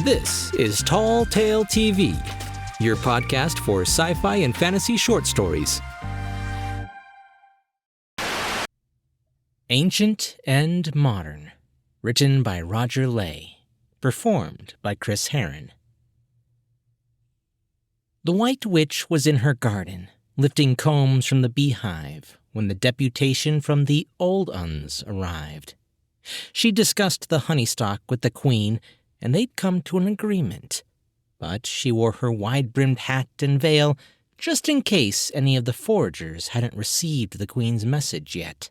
This is Tall Tale TV, your podcast for sci-fi and fantasy short stories. Ancient and Modern, written by Roger Ley, performed by Chris Herron. The White Witch was in her garden, lifting combs from the beehive when the deputation from the Old Uns arrived. She discussed the honeystock with the queen, and they'd come to an agreement. But she wore her wide-brimmed hat and veil just in case any of the foragers hadn't received the queen's message yet.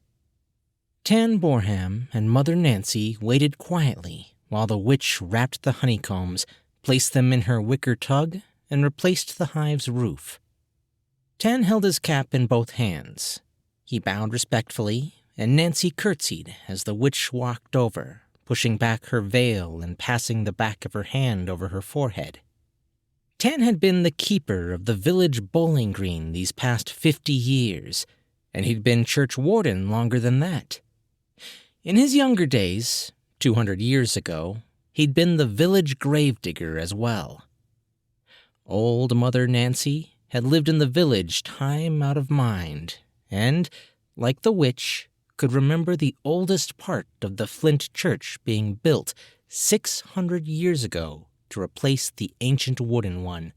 Tan Borham and Mother Nancy waited quietly while the witch wrapped the honeycombs, placed them in her wicker tug, and replaced the hive's roof. Tan held his cap in both hands. He bowed respectfully, and Nancy curtsied as the witch walked over, pushing back her veil and passing the back of her hand over her forehead. Tan had been the keeper of the village bowling green these past 50 years, and he'd been church warden longer than that. In his younger days, 200 years ago, he'd been the village gravedigger as well. Old Mother Nancy had lived in the village time out of mind, and, like the witch, could remember the oldest part of the flint church being built 600 years ago to replace the ancient wooden one.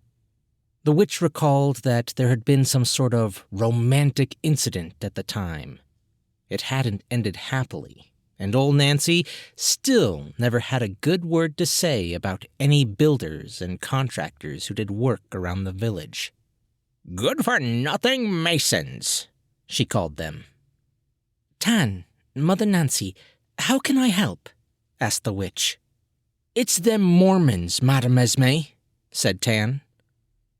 The witch recalled that there had been some sort of romantic incident at the time. It hadn't ended happily, and old Nancy still never had a good word to say about any builders and contractors who did work around the village. "Good-for-nothing masons," she called them. "Tan, Mother Nancy, how can I help?" asked the witch. "It's them Mormons, Madame Esme," said Tan.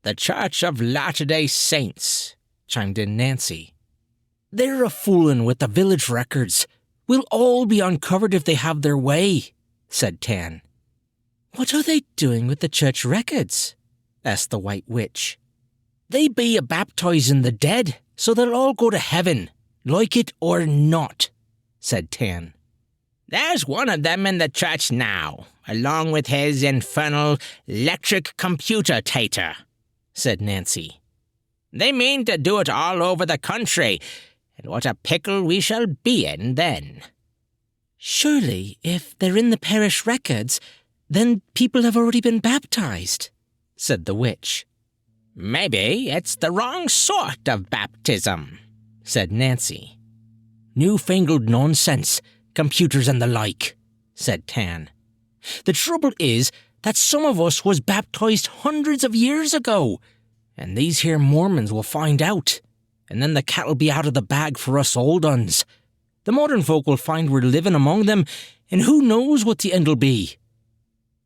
"The Church of Latter-day Saints," chimed in Nancy. "They're a-foolin' with the village records. We'll all be uncovered if they have their way," said Tan. "What are they doing with the church records?" asked the White Witch. "They be a-baptizing the dead, so they'll all go to heaven, like it or not," said Tan. "There's one of them in the church now, along with his infernal electric computer tater," said Nancy. "They mean to do it all over the country, and what a pickle we shall be in then." "Surely, if they're in the parish records, then people have already been baptized," said the witch. "Maybe it's the wrong sort of baptism," said Nancy. "Newfangled nonsense, computers and the like," said Tan. "The trouble is that some of us was baptized hundreds of years ago, and these here Mormons will find out, and then the cat'll be out of the bag for us old uns. The modern folk will find we're living among them, and who knows what the end'll be."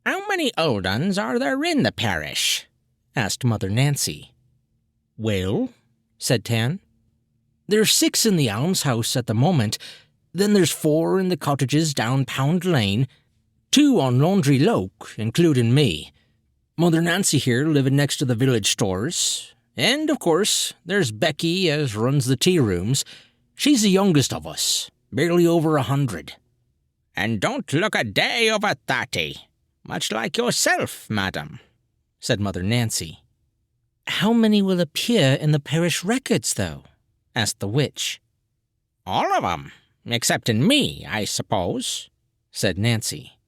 "How many old uns are there in the parish?" asked Mother Nancy. "Well," said Tan, "there's 6 in the almshouse at the moment, then there's 4 in the cottages down Pound Lane, 2 on Laundry Loke, including me, Mother Nancy here living next to the village stores, and, of course, there's Becky as runs the tea rooms. She's the youngest of us, barely over 100. "And don't look a day over 30, much like yourself, madam," said Mother Nancy. "How many will appear in the parish records, though?" asked the witch. "All of 'em, excepting me, I suppose," said Nancy.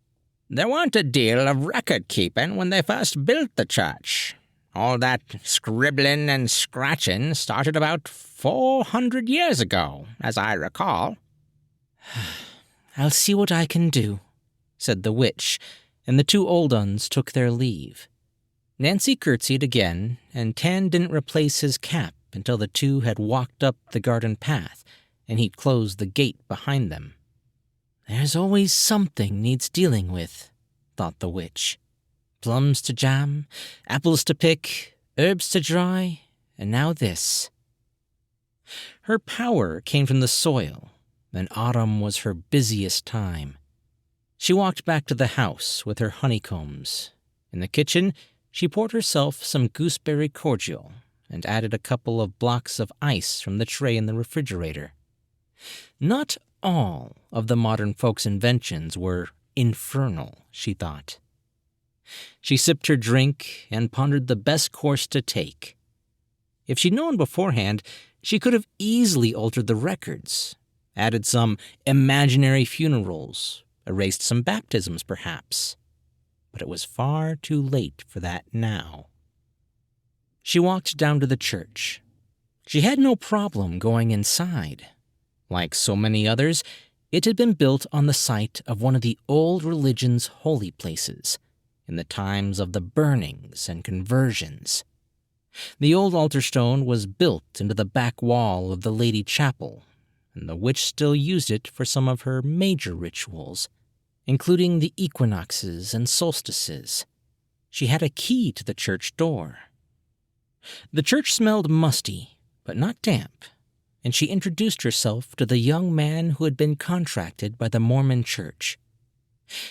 "There weren't a deal of record-keeping when they first built the church. All that scribbling and scratching started about 400 years ago, as I recall." "I'll see what I can do," said the witch, and the 2 old uns took their leave. Nancy curtsied again, and Tan didn't replace his cap until the 2 had walked up the garden path, and he'd closed the gate behind them. "There's always something needs dealing with," thought the witch. "Plums to jam, apples to pick, herbs to dry, and now this." Her power came from the soil, and autumn was her busiest time. She walked back to the house with her honeycombs. In the kitchen, she poured herself some gooseberry cordial and added a couple of blocks of ice from the tray in the refrigerator. Not all of the modern folks' inventions were infernal, she thought. She sipped her drink and pondered the best course to take. If she'd known beforehand, she could have easily altered the records, added some imaginary funerals, erased some baptisms perhaps. But it was far too late for that now. She walked down to the church. She had no problem going inside. Like so many others, it had been built on the site of one of the old religion's holy places, in the times of the burnings and conversions. The old altar stone was built into the back wall of the Lady Chapel, and the witch still used it for some of her major rituals, including the equinoxes and solstices. She had a key to the church door. The church smelled musty, but not damp, and she introduced herself to the young man who had been contracted by the Mormon church.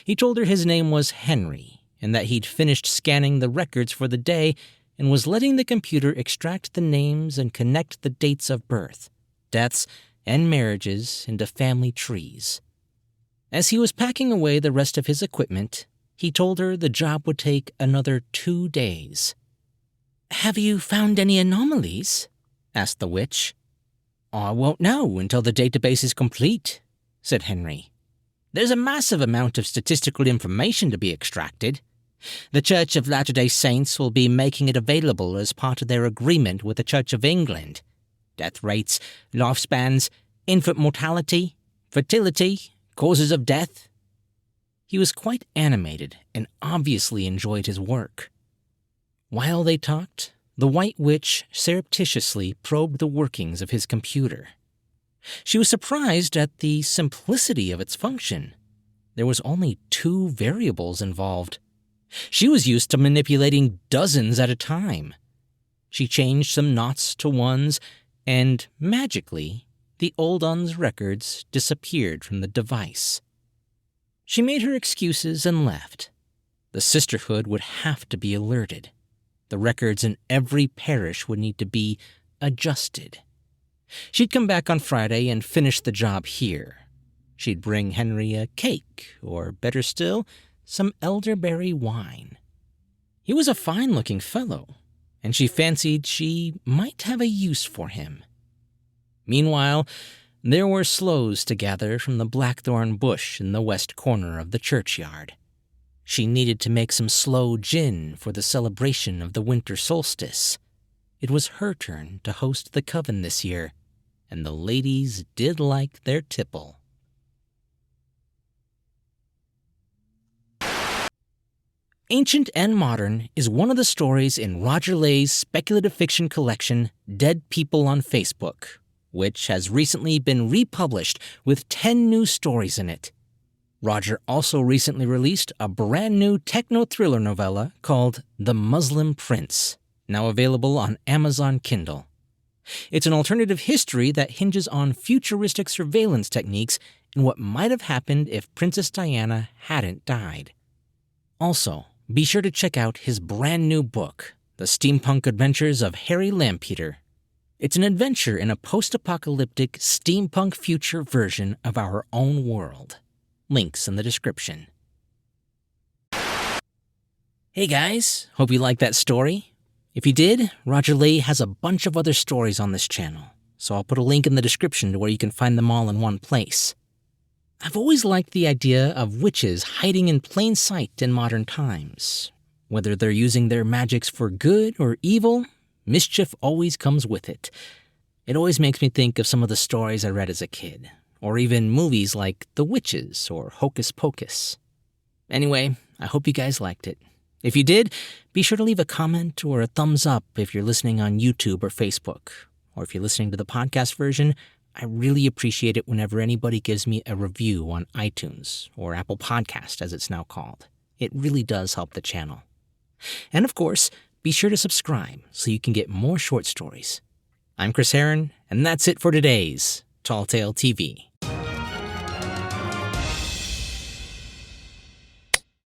He told her his name was Henry, and that he'd finished scanning the records for the day and was letting the computer extract the names and connect the dates of birth, deaths, and marriages into family trees. As he was packing away the rest of his equipment, he told her the job would take another 2 days. "Have you found any anomalies?" asked the witch. "I won't know until the database is complete," said Henry. "There's a massive amount of statistical information to be extracted. The Church of Latter-day Saints will be making it available as part of their agreement with the Church of England. Death rates, lifespans, infant mortality, fertility, causes of death." He was quite animated and obviously enjoyed his work. While they talked, the White Witch surreptitiously probed the workings of his computer. She was surprised at the simplicity of its function. There was only 2 variables involved. She was used to manipulating dozens at a time. She changed some knots to ones, and magically, the old un's records disappeared from the device. She made her excuses and left. The sisterhood would have to be alerted. The records in every parish would need to be adjusted. She'd come back on Friday and finish the job here. She'd bring Henry a cake, or better still, some elderberry wine. He was a fine-looking fellow, and she fancied she might have a use for him. Meanwhile, there were sloes to gather from the blackthorn bush in the west corner of the churchyard. She needed to make some sloe gin for the celebration of the winter solstice. It was her turn to host the coven this year, and the ladies did like their tipple. Ancient and Modern is one of the stories in Roger Ley's speculative fiction collection, Dead People on Facebook, which has recently been republished with 10 new stories in it. Roger also recently released a brand new techno-thriller novella called The Muslim Prince, now available on Amazon Kindle. It's an alternative history that hinges on futuristic surveillance techniques and what might have happened if Princess Diana hadn't died. Also, be sure to check out his brand new book, The Steampunk Adventures of Harry Lampeter. It's an adventure in a post-apocalyptic steampunk future version of our own world. Links in the description. Hey guys, hope you liked that story. If you did, Roger Ley has a bunch of other stories on this channel, so I'll put a link in the description to where you can find them all in one place. I've always liked the idea of witches hiding in plain sight in modern times. Whether they're using their magics for good or evil, mischief always comes with it. It always makes me think of some of the stories I read as a kid, or even movies like The Witches or Hocus Pocus. Anyway, I hope you guys liked it. If you did, be sure to leave a comment or a thumbs up if you're listening on YouTube or Facebook. Or if you're listening to the podcast version, I really appreciate it whenever anybody gives me a review on iTunes, or Apple Podcast as it's now called. It really does help the channel. And of course, be sure to subscribe so you can get more short stories. I'm Chris Herron, and that's it for today's Tall Tale TV.